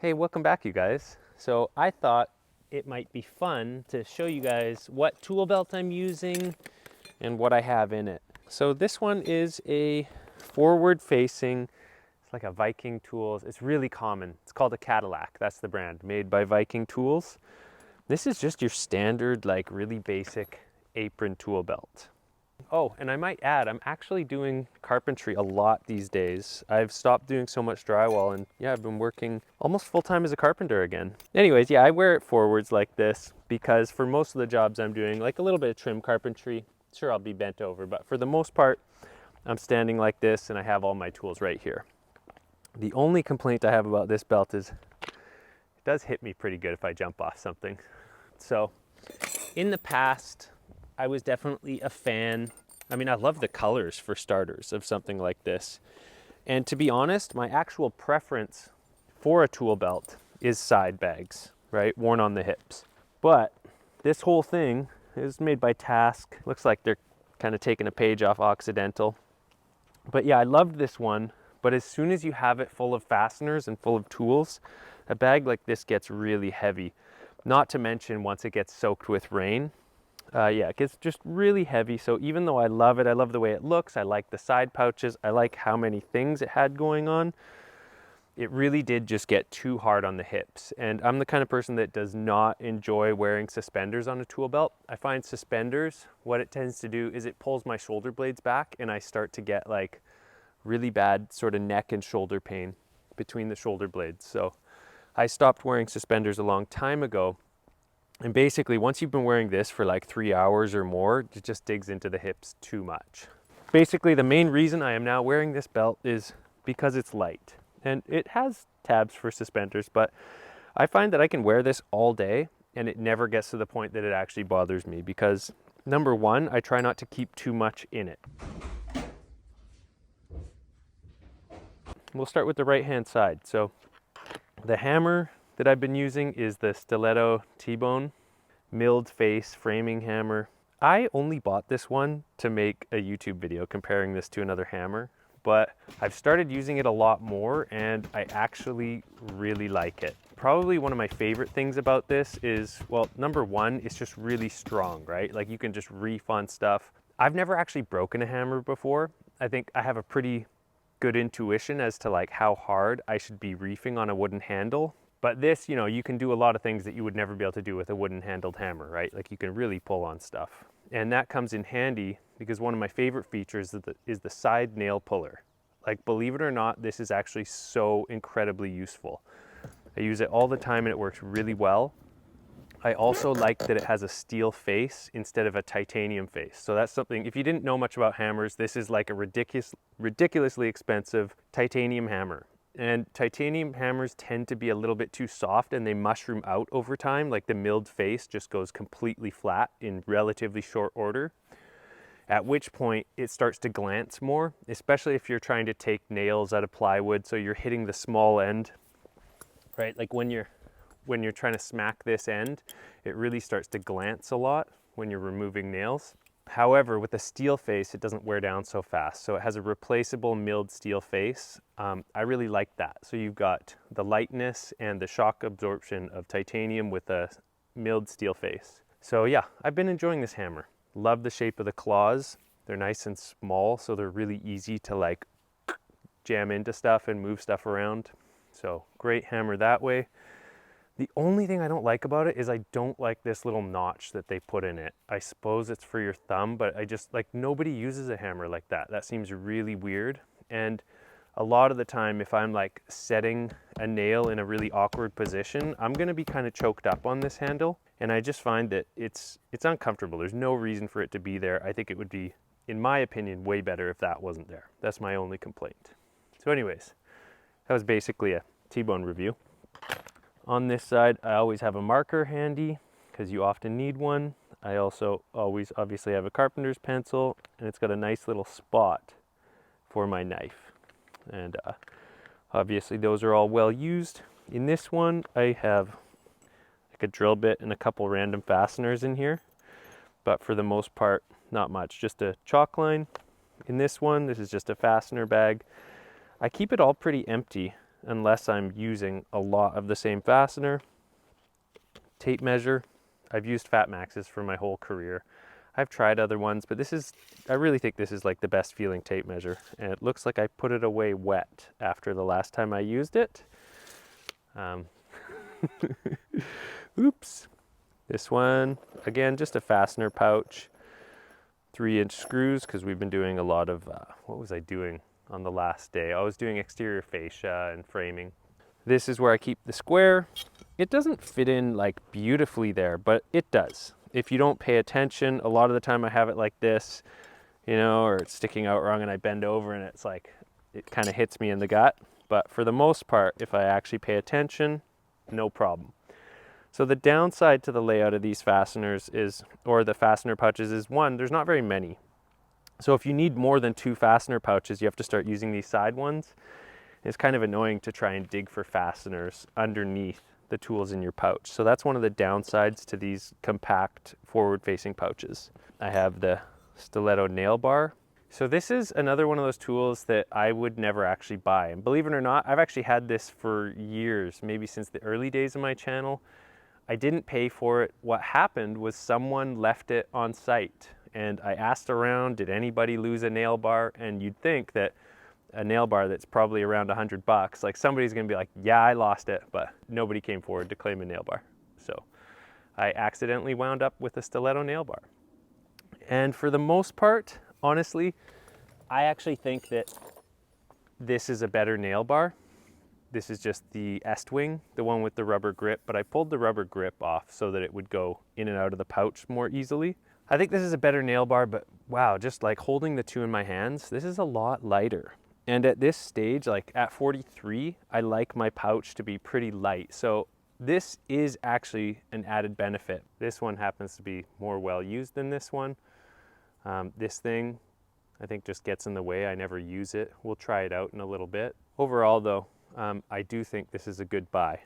Hey, welcome back, you guys. So I thought it might be fun to show you guys what tool belt I'm using and what I have in it. So this one is a forward facing, it's like a Viking Tools. It's really common. It's called a Cadillac. That's the brand, made by Viking Tools. This is just your standard, like really basic apron tool belt. Oh, and I might add, I'm actually doing carpentry a lot these days. I've stopped doing so much drywall and yeah, I've been working almost full time as a carpenter again. Anyways, yeah, I wear it forwards like this because for most of the jobs I'm doing, like a little bit of trim carpentry, sure I'll be bent over, but for the most part, I'm standing like this and I have all my tools right here. The only complaint I have about this belt is it does hit me pretty good if I jump off something. So in the past, I was definitely a fan. I mean, I love the colors for starters of something like this. And to be honest, my actual preference for a tool belt is side bags, right? Worn on the hips. But this whole thing is made by Task. Looks like they're kind of taking a page off Occidental. But yeah, I loved this one. But as soon as you have it full of fasteners and full of tools, a bag like this gets really heavy. Not to mention once it gets soaked with rain, yeah, it gets just really heavy. So even though I love it, I love the way it looks, I like the side pouches, I like how many things it had going on, it really did just get too hard on the hips. And I'm the kind of person that does not enjoy wearing suspenders on a tool belt. I find suspenders, what it tends to do is it pulls my shoulder blades back and I start to get like really bad sort of neck and shoulder pain between the shoulder blades. So I stopped wearing suspenders a long time ago. And basically, once you've been wearing this for like 3 hours or more, it just digs into the hips too much. Basically, the main reason I am now wearing this belt is because it's light. And it has tabs for suspenders, but I find that I can wear this all day and it never gets to the point that it actually bothers me because number one, I try not to keep too much in it. We'll start with the right-hand side. So the hammer that I've been using is the Stiletto T-Bone milled face framing hammer. I only bought this one to make a YouTube video comparing this to another hammer, but I've started using it a lot more and I actually really like it. Probably one of my favorite things about this is, well, number one, it's just really strong, right? Like you can just reef on stuff. I've never actually broken a hammer before. I think I have a pretty good intuition as to like how hard I should be reefing on a wooden handle. But this, you know, you can do a lot of things that you would never be able to do with a wooden handled hammer, right? Like you can really pull on stuff. And that comes in handy because one of my favorite features is the side nail puller. Like, believe it or not, this is actually so incredibly useful. I use it all the time and it works really well. I also like that it has a steel face instead of a titanium face. So that's something, if you didn't know much about hammers, this is like a ridiculously expensive titanium hammer. And titanium hammers tend to be a little bit too soft and they mushroom out over time. Like the milled face just goes completely flat in relatively short order. At which point it starts to glance more, especially if you're trying to take nails out of plywood. So you're hitting the small end, right? Like when you're trying to smack this end, it really starts to glance a lot when you're removing nails. However, with a steel face, it doesn't wear down so fast. So it has a replaceable milled steel face. I really like that. So you've got the lightness and the shock absorption of titanium with a milled steel face. So yeah, I've been enjoying this hammer. Love the shape of the claws. They're nice and small, so they're really easy to like jam into stuff and move stuff around. So great hammer that way. The only thing I don't like about it is I don't like this little notch that they put in it. I suppose it's for your thumb, but I just like nobody uses a hammer like that. That seems really weird. And a lot of the time, if I'm like setting a nail in a really awkward position, I'm gonna be kind of choked up on this handle. And I just find that it's uncomfortable. There's no reason for it to be there. I think it would be, in my opinion, way better if that wasn't there. That's my only complaint. So anyways, that was basically a T-bone review. On this side, I always have a marker handy because you often need one. I also always obviously have a carpenter's pencil and it's got a nice little spot for my knife. And obviously those are all well used. In this one, I have like a drill bit and a couple random fasteners in here, but for the most part, not much, just a chalk line. In this one, this is just a fastener bag. I keep it all pretty empty. unless I'm using a lot of the same fastener. Tape measure, I've used Fat Maxes for my whole career. I've tried other ones, but I really think this is like the best feeling tape measure. And it looks like I put it away wet after the last time I used it. Oops. This one, again, just a fastener pouch. 3-inch screws, because we've been doing a lot of, what was I doing on the last day? I was doing exterior fascia and framing. This is where I keep the square. It doesn't fit in like beautifully there, but it does. If you don't pay attention, a lot of the time I have it like this, you know, or it's sticking out wrong and I bend over and it's like, it kind of hits me in the gut. But for the most part, if I actually pay attention, no problem. So the downside to the layout of these fasteners is, or the fastener pouches is, one, there's not very many. So if you need more than 2 fastener pouches, you have to start using these side ones. It's kind of annoying to try and dig for fasteners underneath the tools in your pouch. So that's one of the downsides to these compact forward-facing pouches. I have the stiletto nail bar. So this is another one of those tools that I would never actually buy. And believe it or not, I've actually had this for years, maybe since the early days of my channel. I didn't pay for it. What happened was someone left it on site, and I asked around, did anybody lose a nail bar? And you'd think that a nail bar that's probably around $100, like somebody's gonna be like, yeah, I lost it, but nobody came forward to claim a nail bar. So I accidentally wound up with a stiletto nail bar. And for the most part, honestly, I actually think that this is a better nail bar. This is just the Estwing, the one with the rubber grip, but I pulled the rubber grip off so that it would go in and out of the pouch more easily. I think this is a better nail bar, but wow, just like holding the two in my hands, this is a lot lighter. And at this stage, like at 43, I like my pouch to be pretty light. So this is actually an added benefit. This one happens to be more well used than this one. This thing, I think, just gets in the way. I never use it. We'll try it out in a little bit. Overall though, I do think this is a good buy,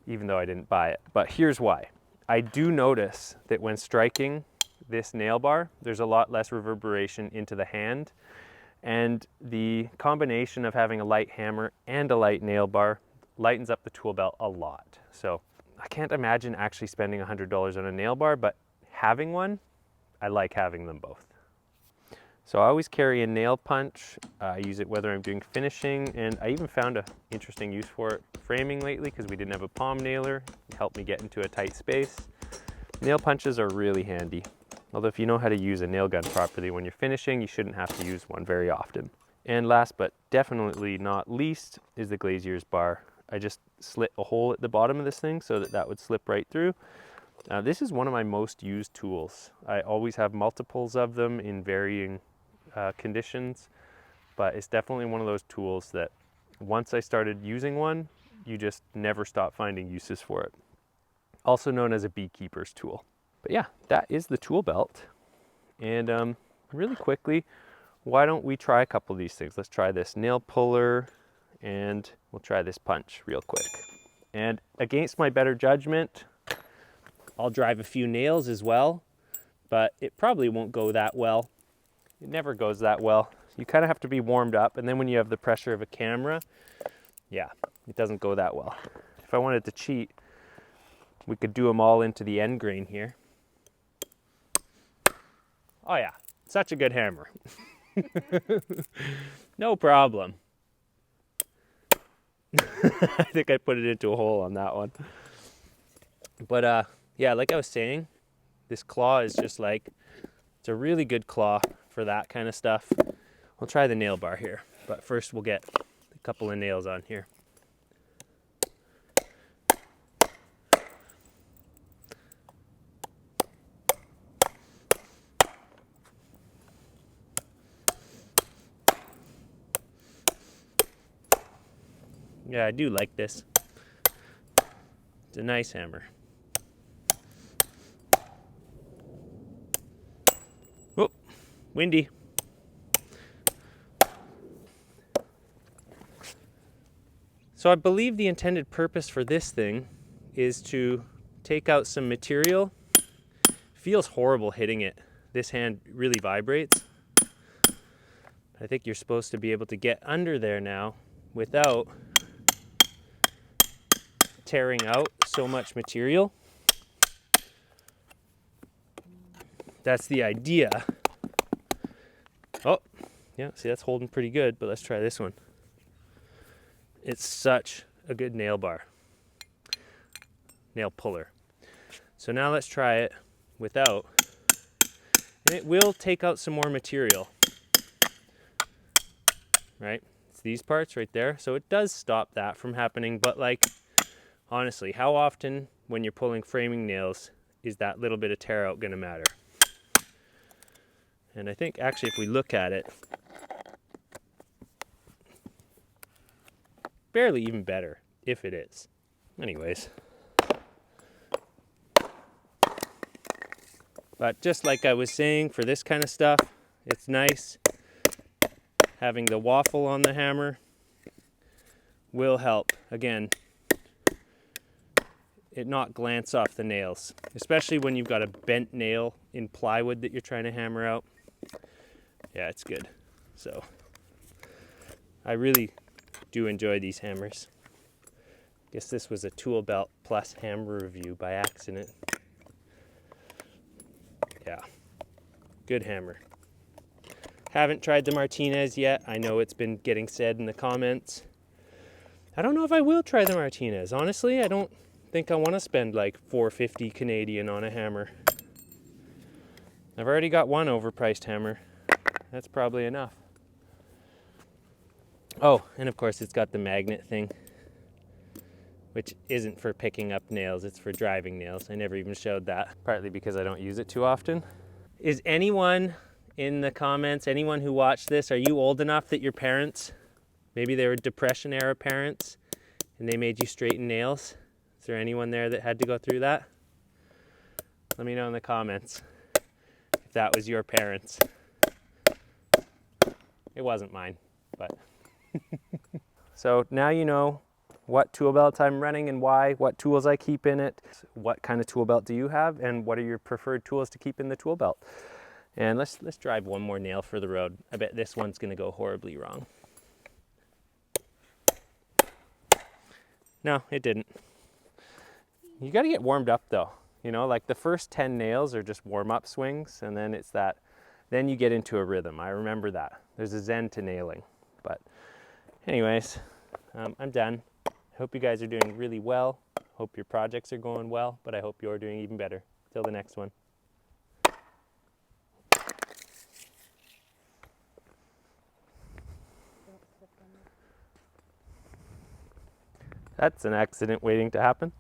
even though I didn't buy it. But here's why. I do notice that when striking this nail bar, there's a lot less reverberation into the hand. And the combination of having a light hammer and a light nail bar lightens up the tool belt a lot. So I can't imagine actually spending $100 on a nail bar, but having one, I like having them both. So I always carry a nail punch. I use it whether I'm doing finishing, and I even found an interesting use for it framing lately because we didn't have a palm nailer. It helped me get into a tight space. Nail punches are really handy. Although if you know how to use a nail gun properly when you're finishing, you shouldn't have to use one very often. And last but definitely not least is the glazier's bar. I just slit a hole at the bottom of this thing so that that would slip right through. This is one of my most used tools. I always have multiples of them in varying conditions, but it's definitely one of those tools that once I started using one, you just never stop finding uses for it. Also known as a beekeeper's tool. But yeah, that is the tool belt. And really quickly, why don't we try a couple of these things? Let's try this nail puller, and we'll try this punch real quick. And against my better judgment, I'll drive a few nails as well, but it probably won't go that well. It never goes that well. You kind of have to be warmed up, and then when you have the pressure of a camera, yeah, it doesn't go that well. If I wanted to cheat, we could do them all into the end grain here. Oh yeah, such a good hammer. No problem. I think I put it into a hole on that one. But yeah, like I was saying, this claw is just like, it's a really good claw for that kind of stuff. We'll try the nail bar here, but first we'll get a couple of nails on here. Yeah, I do like this. It's a nice hammer. Oh, windy. So I believe the intended purpose for this thing is to take out some material. Feels horrible hitting it. This hand really vibrates. I think you're supposed to be able to get under there now without tearing out so much material. That's the idea. Oh, yeah, see, that's holding pretty good, but let's try this one. It's such a good nail bar, nail puller. So now let's try it without, and it will take out some more material, right? It's these parts right there. So it does stop that from happening, but like, honestly, how often when you're pulling framing nails is that little bit of tear out gonna matter? And I think actually if we look at it, barely even better, if it is. Anyways. But just like I was saying, for this kind of stuff, it's nice. Having the waffle on the hammer will help. Again, it not glance off the nails, especially when you've got a bent nail in plywood that you're trying to hammer out. Yeah, it's good. So I really do enjoy these hammers. Guess this was a Toolbelt Plus hammer review by accident. Yeah, good hammer. Haven't tried the Martinez yet. I know it's been getting said in the comments. I don't know if I will try the Martinez. Honestly, I don't think I want to spend like $4.50 Canadian on a hammer. I've already got one overpriced hammer. That's probably enough. Oh, and of course it's got the magnet thing, which isn't for picking up nails, it's for driving nails. I never even showed that, partly because I don't use it too often. Is anyone in the comments, anyone who watched this, are you old enough that your parents, maybe they were Depression era parents, and they made you straighten nails? Is there anyone there that had to go through that? Let me know in the comments if that was your parents. It wasn't mine, but. So now you know what tool belt I'm running and why, what tools I keep in it, what kind of tool belt do you have, and what are your preferred tools to keep in the tool belt. And let's drive one more nail for the road. I bet this one's gonna go horribly wrong. No, it didn't. You gotta get warmed up though. You know, like the first 10 nails are just warm-up swings, and then it's that, then you get into a rhythm. I remember that. There's a zen to nailing. But anyways, I'm done. I hope you guys are doing really well. Hope your projects are going well, but I hope you're doing even better. Till the next one. That's an accident waiting to happen.